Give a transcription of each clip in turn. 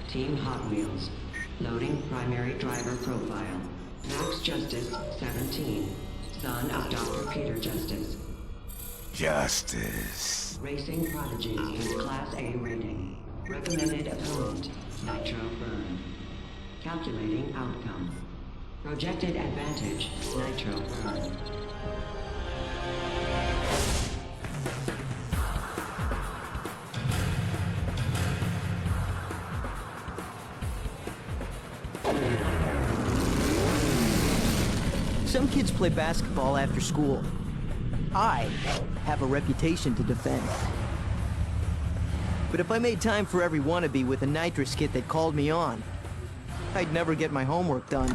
Team Hot Wheels. Loading primary driver profile. Max Justice, 17. Son of Dr. Peter Justice. Justice. Racing Prodigy with Class A rating. Recommended opponent, Nitro Byrne. Calculating outcome. Projected advantage, Nitro Byrne. Some kids play basketball after school. I have a reputation to defend. But if I made time for every wannabe with a nitrous kit that called me on, I'd never get my homework done.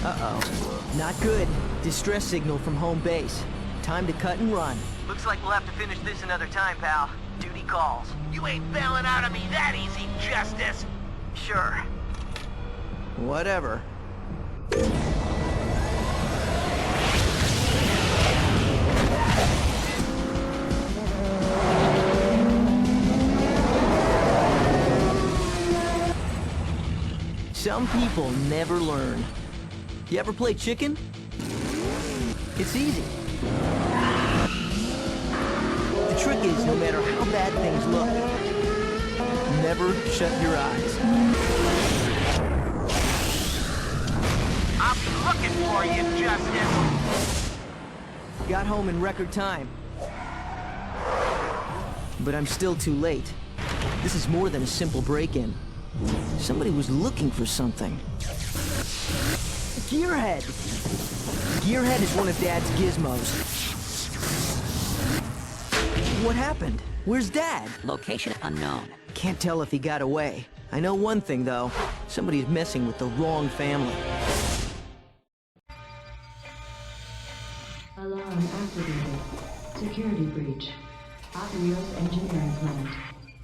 Uh-oh. Not good. Distress signal from home base. Time to cut and run. Looks like we'll have to finish this another time, pal. Duty calls. You ain't bailing out of me that easy, Justice! Sure. Whatever. Some people never learn. You ever play chicken? It's easy. The trick is, no matter how bad things look, never shut your eyes. I'll be looking for you, Justice! Got home in record time. But I'm still too late. This is more than a simple break-in. Somebody was looking for something. Gearhead! Gearhead is one of Dad's gizmos. What happened? Where's Dad? Location unknown. Can't tell if he got away. I know one thing, though. Somebody's messing with the wrong family. Alarm activated. Security breach. Hot Wheels engineering plant.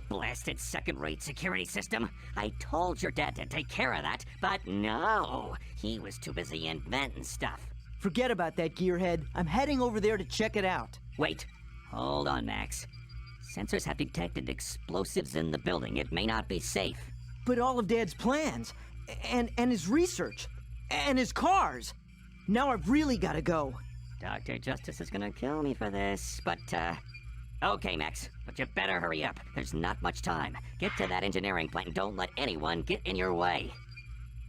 Blasted second-rate security system. I told your dad to take care of that, but no. He was too busy inventing stuff. Forget about that, Gearhead. I'm heading over there to check it out. Wait. Hold on, Max. Sensors have detected explosives in the building. It may not be safe. But all of Dad's plans, and his research, and his cars. Now I've really got to go. Dr. Justice is gonna kill me for this, but, okay, Max, but you better hurry up. There's not much time. Get to that engineering plant and don't let anyone get in your way.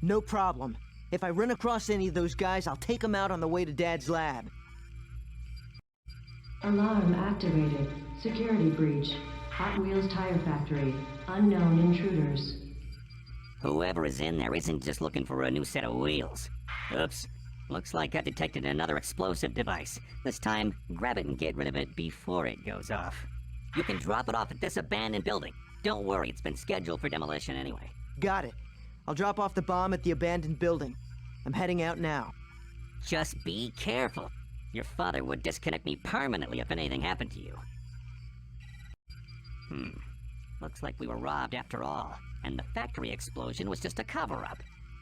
No problem. If I run across any of those guys, I'll take them out on the way to Dad's lab. Alarm activated. Security breach. Hot Wheels tire factory. Unknown intruders. Whoever is in there isn't just looking for a new set of wheels. Oops. Looks like I've detected another explosive device. This time, grab it and get rid of it before it goes off. You can drop it off at this abandoned building. Don't worry, it's been scheduled for demolition anyway. Got it. I'll drop off the bomb at the abandoned building. I'm heading out now. Just be careful. Your father would disconnect me permanently if anything happened to you. Looks like we were robbed after all, and the factory explosion was just a cover-up.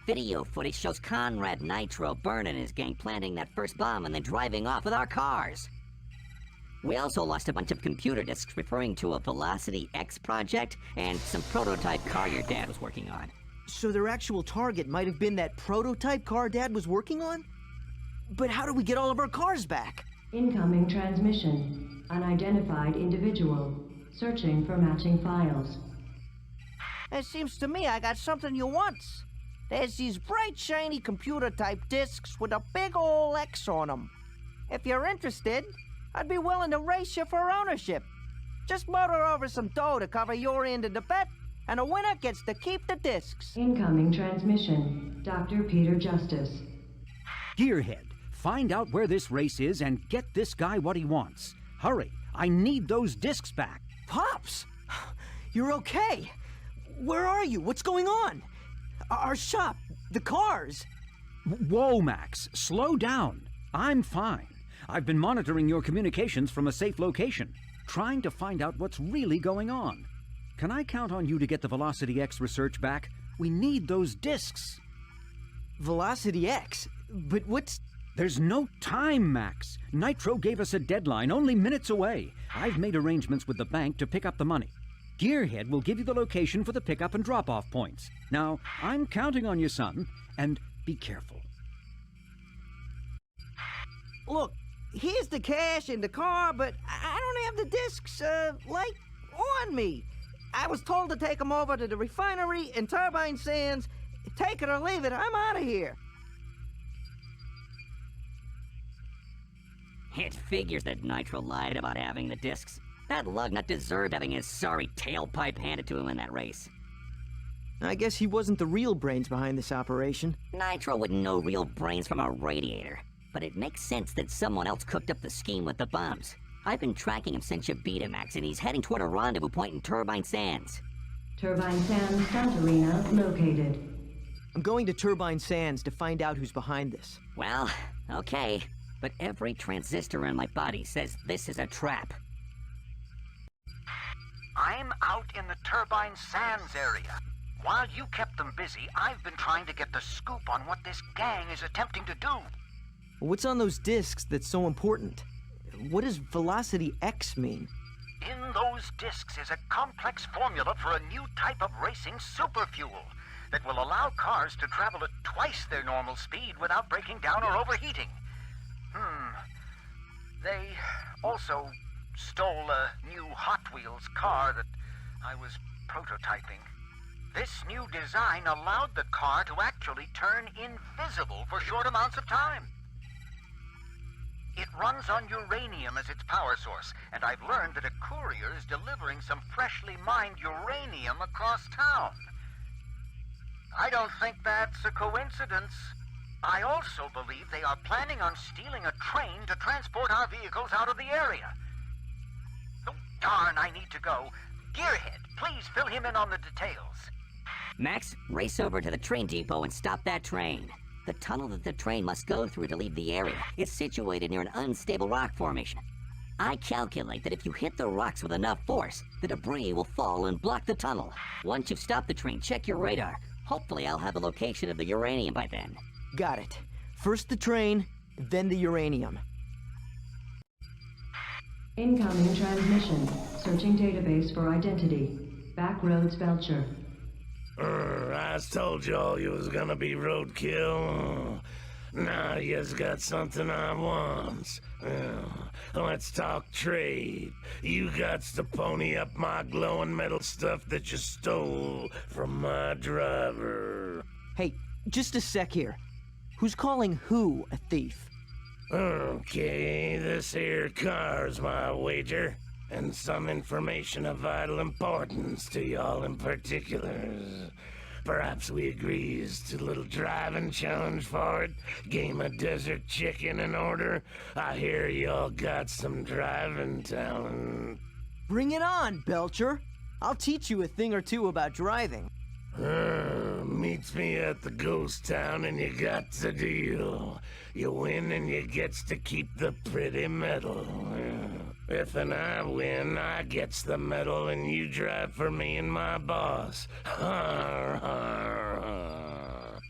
Video footage shows Conrad, Nitro, Byrne and his gang planting that first bomb and then driving off with our cars. We also lost a bunch of computer disks referring to a Velocity X project and some prototype car your dad was working on. So their actual target might have been that prototype car Dad was working on? But how do we get all of our cars back? Incoming transmission. Unidentified individual. Searching for matching files. It seems to me I got something you want. There's these bright, shiny computer-type discs with a big ol' X on them. If you're interested, I'd be willing to race you for ownership. Just motor over some dough to cover your end of the bet, and the winner gets to keep the discs. Incoming transmission. Dr. Peter Justice. Gearhead, find out where this race is and get this guy what he wants. Hurry, I need those discs back. Pops! You're okay! Where are you? What's going on? Our shop, the cars. Whoa, Max, slow down. I'm fine. I've been monitoring your communications from a safe location, trying to find out what's really going on. Can I count on you to get the Velocity X research back? We need those discs. Velocity X? But what's... There's no time, Max. Nitro gave us a deadline only minutes away. I've made arrangements with the bank to pick up the money. Gearhead will give you the location for the pickup and drop-off points. Now, I'm counting on you, son, and be careful. Look, here's the cash in the car, but I don't have the discs, on me. I was told to take them over to the refinery in Turbine Sands. Take it or leave it, I'm out of here. It figures that Nitro lied about having the discs. That lugnut deserved having his sorry tailpipe handed to him in that race. I guess he wasn't the real brains behind this operation. Nitro wouldn't know real brains from a radiator. But it makes sense that someone else cooked up the scheme with the bombs. I've been tracking him since you beat him, Max, and he's heading toward a rendezvous point in Turbine Sands. Turbine Sands stunt arena located. I'm going to Turbine Sands to find out who's behind this. Well, okay. But every transistor in my body says this is a trap. I'm out in the Turbine Sands area. While you kept them busy, I've been trying to get the scoop on what this gang is attempting to do. What's on those discs that's so important? What does Velocity X mean? In those discs is a complex formula for a new type of racing superfuel that will allow cars to travel at twice their normal speed without breaking down or overheating. They also stole a new Hot Wheels car that I was prototyping. This new design allowed the car to actually turn invisible for short amounts of time. It runs on uranium as its power source, and I've learned that a courier is delivering some freshly mined uranium across town. I don't think that's a coincidence. I also believe they are planning on stealing a train to transport our vehicles out of the area. Oh, darn, I need to go. Gearhead, please fill him in on the details. Max, race over to the train depot and stop that train. The tunnel that the train must go through to leave the area is situated near an unstable rock formation. I calculate that if you hit the rocks with enough force, the debris will fall and block the tunnel. Once you've stopped the train, check your radar. Hopefully I'll have the location of the uranium by then. Got it. First the train, then the uranium. Incoming transmission. Searching database for identity. Backroads Belcher. I told y'all you was gonna be roadkill. Now you's got something I want. Let's talk trade. You got to pony up my glowing metal stuff that you stole from my driver. Hey, just a sec here. Who's calling who a thief? Okay, this here car's my wager. And some information of vital importance to y'all in particular. Perhaps we agrees to a little driving challenge for it. Game of desert chicken in order. I hear y'all got some driving talent. Bring it on, Belcher. I'll teach you a thing or two about driving. Meets me at the ghost town and you got the deal. You win and you gets to keep the pretty medal. If and I win, I gets the medal and you drive for me and my boss. Har, har, har.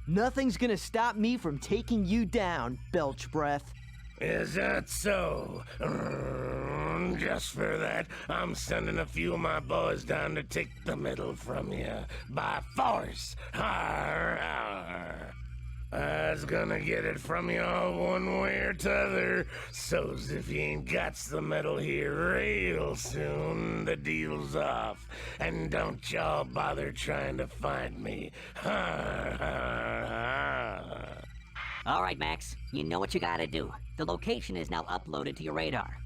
Nothing's gonna stop me from taking you down, Belch Breath. Is that so? Just for that, I'm sending a few of my boys down to take the medal from you. By force. Har, har. I was gonna get it from you all one way or t'other. So's if you ain't got the medal here real soon, the deal's off. And don't y'all bother trying to find me. Har, har, har. All right, Max, you know what you gotta do. The location is now uploaded to your radar.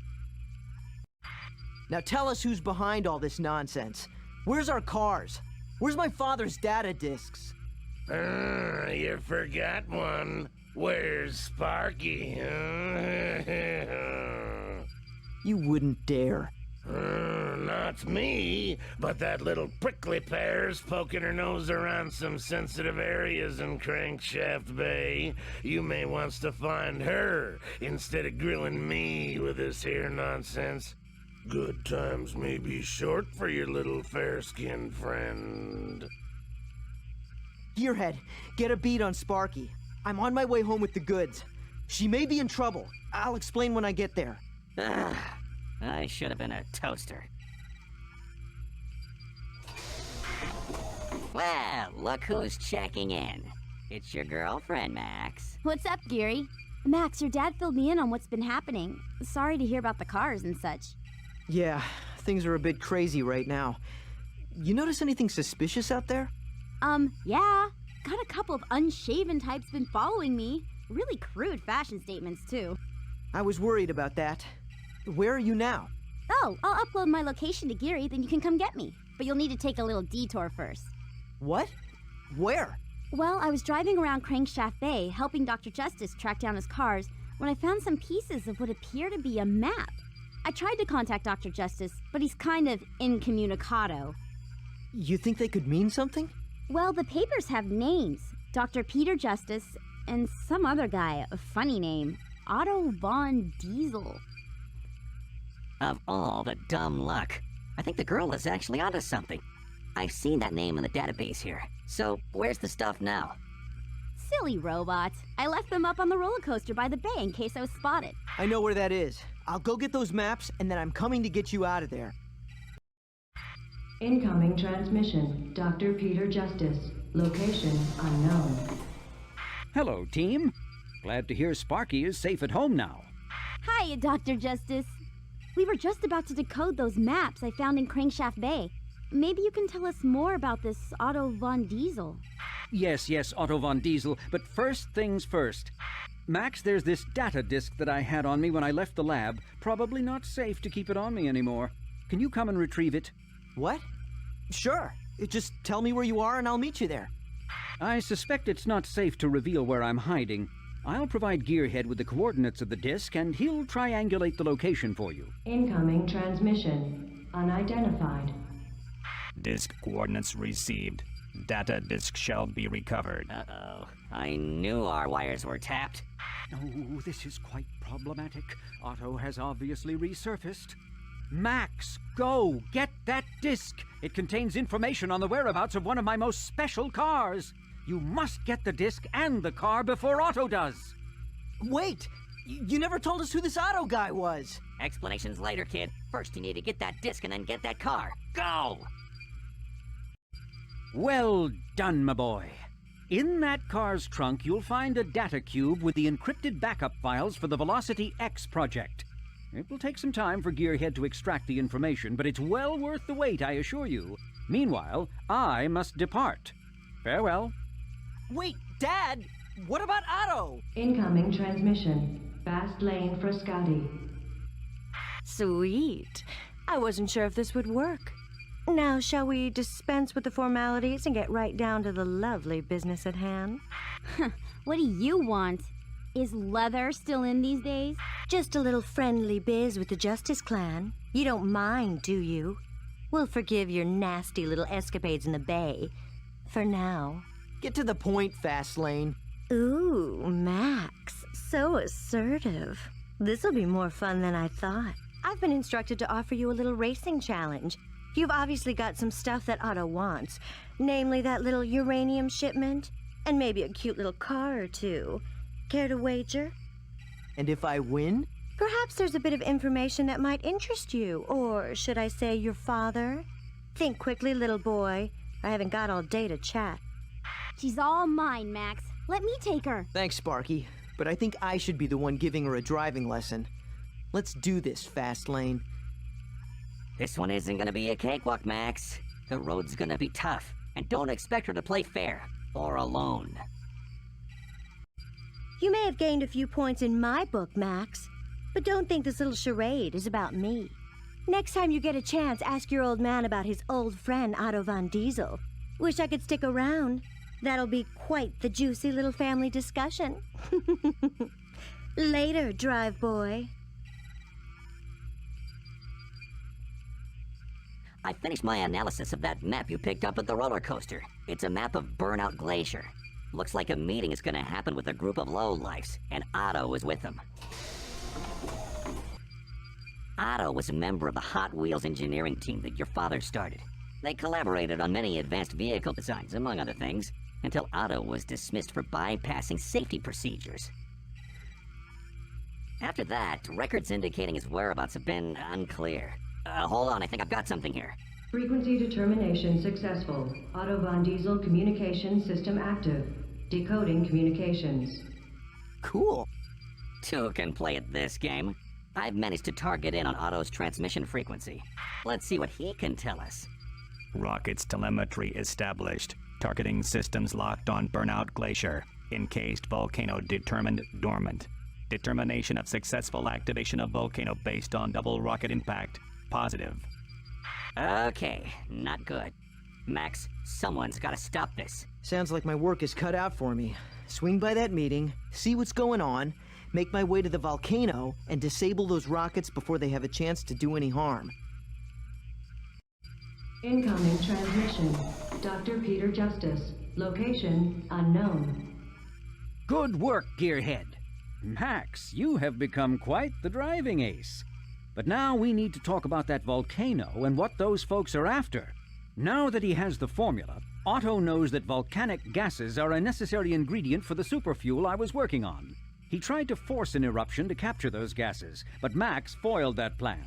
Now tell us who's behind all this nonsense. Where's our cars? Where's my father's data discs? You forgot one. Where's Sparky? You wouldn't dare. Not me, but that little prickly pear's poking her nose around some sensitive areas in Crankshaft Bay. You may wants to find her instead of grilling me with this here nonsense. Good times may be short for your little fair-skinned friend. Gearhead, get a beat on Sparky. I'm on my way home with the goods. She may be in trouble. I'll explain when I get there. Ugh, I should have been a toaster. Well, look who's checking in. It's your girlfriend, Max. What's up, Geary? Max, your dad filled me in on what's been happening. Sorry to hear about the cars and such. Yeah, things are a bit crazy right now. You notice anything suspicious out there? Yeah. Got a couple of unshaven types been following me. Really crude fashion statements, too. I was worried about that. Where are you now? Oh, I'll upload my location to Geary, then you can come get me. But you'll need to take a little detour first. What? Where? Well, I was driving around Crankshaft Bay, helping Dr. Justice track down his cars, when I found some pieces of what appear to be a map. I tried to contact Dr. Justice, but he's kind of incommunicado. You think they could mean something? Well, the papers have names. Dr. Peter Justice and some other guy, a funny name, Otto Von Diesel. Of all the dumb luck, I think the girl is actually onto something. I've seen that name in the database here. So, where's the stuff now? Silly robot. I left them up on the roller coaster by the bay in case I was spotted. I know where that is. I'll go get those maps, and then I'm coming to get you out of there. Incoming transmission. Dr. Peter Justice. Location unknown. Hello, team. Glad to hear Sparky is safe at home now. Hiya, Dr. Justice. We were just about to decode those maps I found in Crankshaft Bay. Maybe you can tell us more about this Otto Von Diesel. Yes, Otto Von Diesel, but first things first. Max, there's this data disk that I had on me when I left the lab. Probably not safe to keep it on me anymore. Can you come and retrieve it? What? Sure. Just tell me where you are and I'll meet you there. I suspect it's not safe to reveal where I'm hiding. I'll provide Gearhead with the coordinates of the disk, and he'll triangulate the location for you. Incoming transmission. Unidentified. Disk coordinates received. Data disk shall be recovered. Uh-oh. I knew our wires were tapped. Oh, this is quite problematic. Otto has obviously resurfaced. Max, go! Get that disk! It contains information on the whereabouts of one of my most special cars. You must get the disk and the car before Otto does. Wait! You never told us who this Otto guy was. Explanations later, kid. First you need to get that disk and then get that car. Go! Well done, my boy. In that car's trunk, you'll find a data cube with the encrypted backup files for the Velocity X project. It will take some time for Gearhead to extract the information, but it's well worth the wait, I assure you. Meanwhile, I must depart. Farewell. Wait, Dad! What about Otto? Incoming transmission. Fast Lane Frascatti. Sweet. I wasn't sure if this would work. Now, shall we dispense with the formalities and get right down to the lovely business at hand? What do you want? Is leather still in these days? Just a little friendly biz with the Justice Clan. You don't mind, do you? We'll forgive your nasty little escapades in the bay. For now. Get to the point, Fastlane. Ooh, Max. So assertive. This'll be more fun than I thought. I've been instructed to offer you a little racing challenge. You've obviously got some stuff that Otto wants. Namely that little uranium shipment, and maybe a cute little car or two. Care to wager? And if I win? Perhaps there's a bit of information that might interest you, or should I say your father? Think quickly, little boy. I haven't got all day to chat. She's all mine, Max. Let me take her. Thanks, Sparky, but I think I should be the one giving her a driving lesson. Let's do this, Fastlane. This one isn't gonna be a cakewalk, Max. The road's gonna be tough, and don't expect her to play fair or alone. You may have gained a few points in my book, Max, but don't think this little charade is about me. Next time you get a chance, ask your old man about his old friend Otto Von Diesel. Wish I could stick around. That'll be quite the juicy little family discussion. Later, drive boy. I finished my analysis of that map you picked up at the roller coaster. It's a map of Burnout Glacier. Looks like a meeting is gonna happen with a group of lowlifes, and Otto is with them. Otto was a member of the Hot Wheels engineering team that your father started. They collaborated on many advanced vehicle designs, among other things, until Otto was dismissed for bypassing safety procedures. After that, records indicating his whereabouts have been unclear. Hold on, I think I've got something here. Frequency determination successful. Otto Von Diesel communication system active. Decoding communications. Cool. Two can play at this game. I've managed to target in on Otto's transmission frequency. Let's see what he can tell us. Rocket's telemetry established. Targeting systems locked on Burnout Glacier. Encased volcano determined dormant. Determination of successful activation of volcano based on double rocket impact. Positive. Okay, not good. Max, someone's gotta stop this. Sounds like my work is cut out for me. Swing by that meeting, see what's going on, make my way to the volcano, and disable those rockets before they have a chance to do any harm. Incoming transmission. Dr. Peter Justice. Location unknown. Good work, Gearhead. Max, you have become quite the driving ace. But now we need to talk about that volcano and what those folks are after. Now that he has the formula, Otto knows that volcanic gases are a necessary ingredient for the superfuel I was working on. He tried to force an eruption to capture those gases, but Max foiled that plan.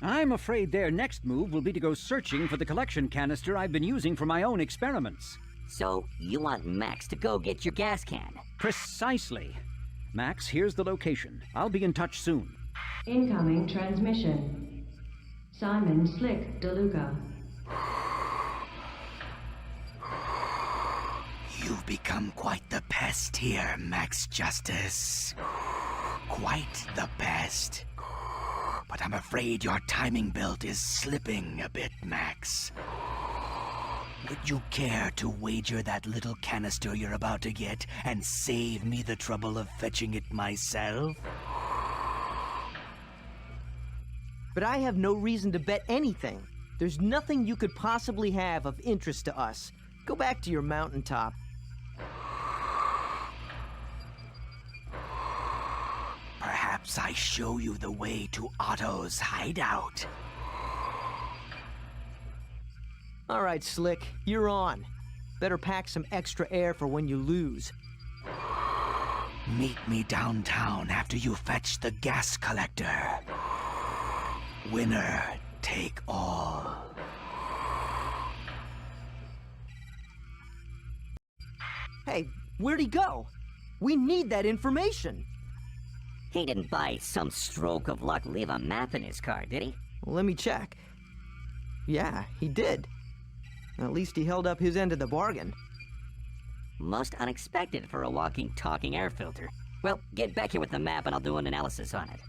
I'm afraid their next move will be to go searching for the collection canister I've been using for my own experiments. So, you want Max to go get your gas can? Precisely. Max, here's the location. I'll be in touch soon. Incoming transmission. Simon Slick DeLuca. You've become quite the pest here, Max Justice. Quite the pest. But I'm afraid your timing belt is slipping a bit, Max. Would you care to wager that little canister you're about to get and save me the trouble of fetching it myself? But I have no reason to bet anything. There's nothing you could possibly have of interest to us. Go back to your mountaintop. Perhaps I show you the way to Otto's hideout. All right, Slick, you're on. Better pack some extra air for when you lose. Meet me downtown after you fetch the gas collector. Winner take all. Hey, where'd he go? We need that information. He didn't by some stroke of luck leave a map in his car, did he? Well, let me check. Yeah, he did. At least he held up his end of the bargain. Most unexpected for a walking, talking air filter. Well, get back here with the map and I'll do an analysis on it.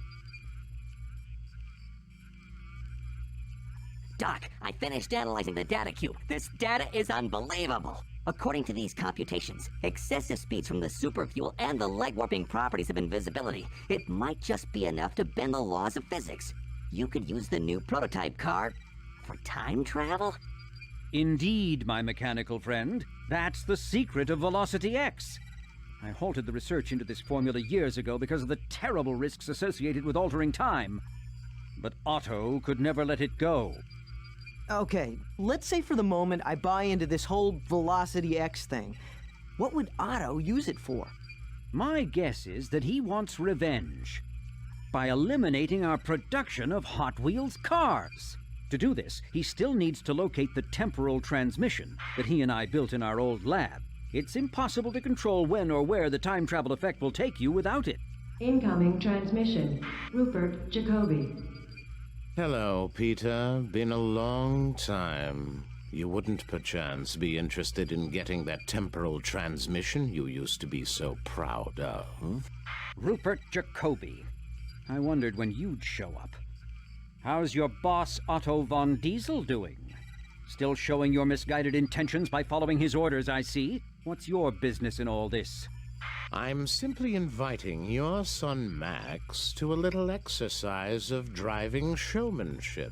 Doc, I finished analyzing the data cube. This data is unbelievable. According to these computations, excessive speeds from the superfuel and the leg-warping properties of invisibility, it might just be enough to bend the laws of physics. You could use the new prototype car for time travel? Indeed, my mechanical friend. That's the secret of Velocity X. I halted the research into this formula years ago because of the terrible risks associated with altering time. But Otto could never let it go. Okay, let's say for the moment I buy into this whole Velocity X thing. What would Otto use it for? My guess is that he wants revenge by eliminating our production of Hot Wheels cars. To do this, he still needs to locate the temporal transmission that he and I built in our old lab. It's impossible to control when or where the time travel effect will take you without it. Incoming transmission. Rupert Jacoby. Hello, Peter. Been a long time. You wouldn't perchance be interested in getting that temporal transmission you used to be so proud of? Rupert Jacoby. I wondered when you'd show up. How's your boss, Otto Von Diesel, doing? Still showing your misguided intentions by following his orders, I see. What's your business in all this? I'm simply inviting your son Max to a little exercise of driving showmanship.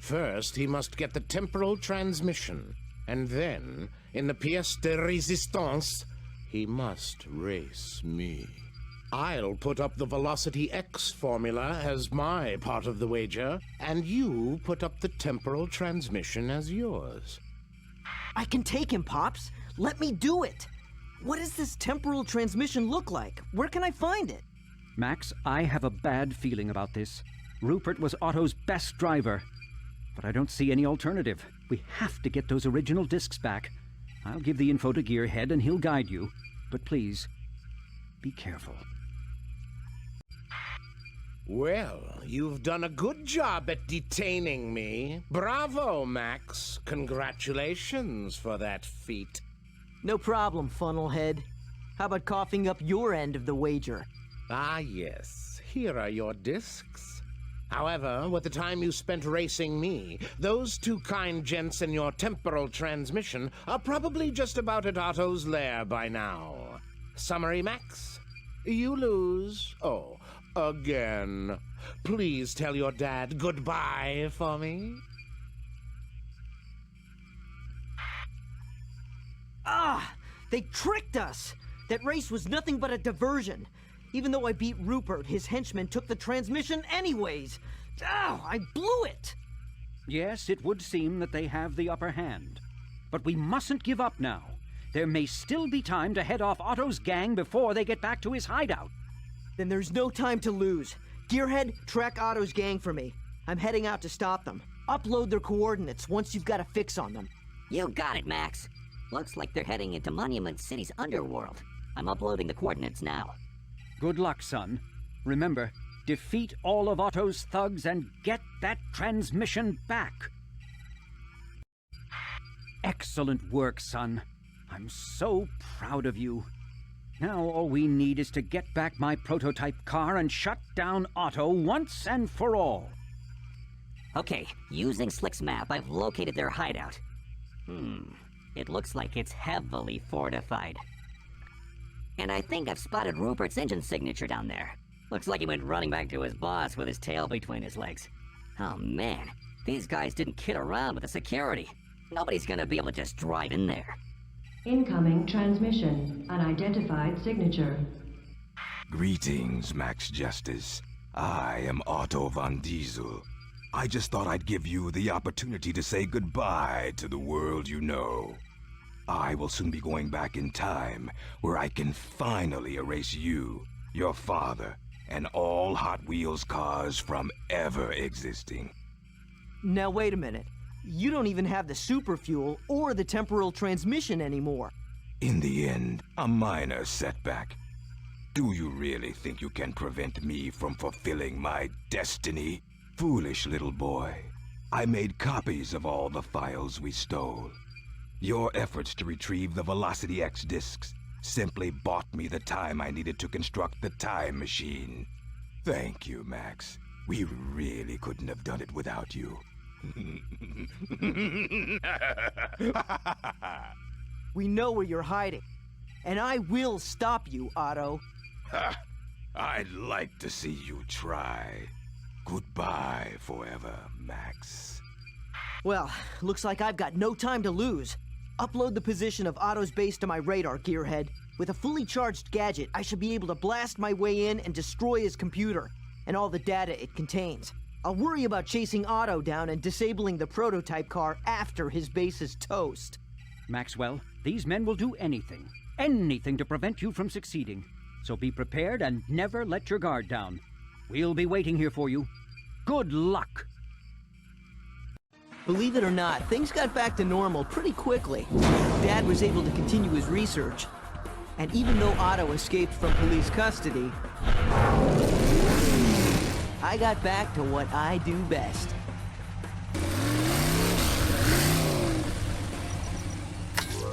First, he must get the temporal transmission, and then, in the pièce de résistance, he must race me. I'll put up the Velocity X formula as my part of the wager, and you put up the temporal transmission as yours. I can take him, Pops. Let me do it. What does this temporal transmission look like? Where can I find it? Max, I have a bad feeling about this. Rupert was Otto's best driver. But I don't see any alternative. We have to get those original discs back. I'll give the info to Gearhead and he'll guide you. But please, be careful. Well, you've done a good job at detaining me. Bravo, Max. Congratulations for that feat. No problem, funnelhead. How about coughing up your end of the wager? Ah, yes. Here are your discs. However, with the time you spent racing me, those two kind gents in your temporal transmission are probably just about at Otto's lair by now. Summary, Max? You lose. Oh, again. Please tell your dad goodbye for me. Ah! They tricked us! That race was nothing but a diversion. Even though I beat Rupert, his henchmen took the transmission anyways. Ow! I blew it! Yes, it would seem that they have the upper hand. But we mustn't give up now. There may still be time to head off Otto's gang before they get back to his hideout. Then there's no time to lose. Gearhead, track Otto's gang for me. I'm heading out to stop them. Upload their coordinates once you've got a fix on them. You got it, Max. Looks like they're heading into Monument City's underworld. I'm uploading the coordinates now. Good luck, son. Remember, defeat all of Otto's thugs and get that transmission back. Excellent work, son. I'm so proud of you. Now all we need is to get back my prototype car and shut down Otto once and for all. Okay, using Slick's map, I've located their hideout. It looks like it's heavily fortified. And I think I've spotted Rupert's engine signature down there. Looks like he went running back to his boss with his tail between his legs. Oh man, these guys didn't kid around with the security. Nobody's gonna be able to just drive in there. Incoming transmission. Unidentified signature. Greetings, Max Justice. I am Otto Von Diesel. I just thought I'd give you the opportunity to say goodbye to the world you know. I will soon be going back in time, where I can finally erase you, your father, and all Hot Wheels cars from ever existing. Now wait a minute. You don't even have the super fuel or the temporal transmission anymore. In the end, a minor setback. Do you really think you can prevent me from fulfilling my destiny? Foolish little boy. I made copies of all the files we stole. Your efforts to retrieve the Velocity X discs simply bought me the time I needed to construct the time machine. Thank you, Max. We really couldn't have done it without you. We know where you're hiding. And I will stop you, Otto. I'd like to see you try. Goodbye forever, Max. Well, looks like I've got no time to lose. Upload the position of Otto's base to my radar, Gearhead. With a fully charged gadget, I should be able to blast my way in and destroy his computer, and all the data it contains. I'll worry about chasing Otto down and disabling the prototype car after his base is toast. Maxwell, these men will do anything to prevent you from succeeding. So be prepared and never let your guard down. We'll be waiting here for you. Good luck! Believe it or not, things got back to normal pretty quickly. Dad was able to continue his research. And even though Otto escaped from police custody, I got back to what I do best.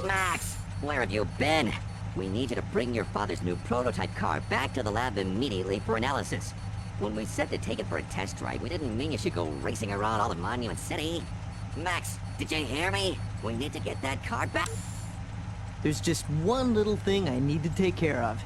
Max, where have you been? We need you to bring your father's new prototype car back to the lab immediately for analysis. When we said to take it for a test drive, we didn't mean you should go racing around all of Monument City. Max, did you hear me? We need to get that car back. There's just one little thing I need to take care of.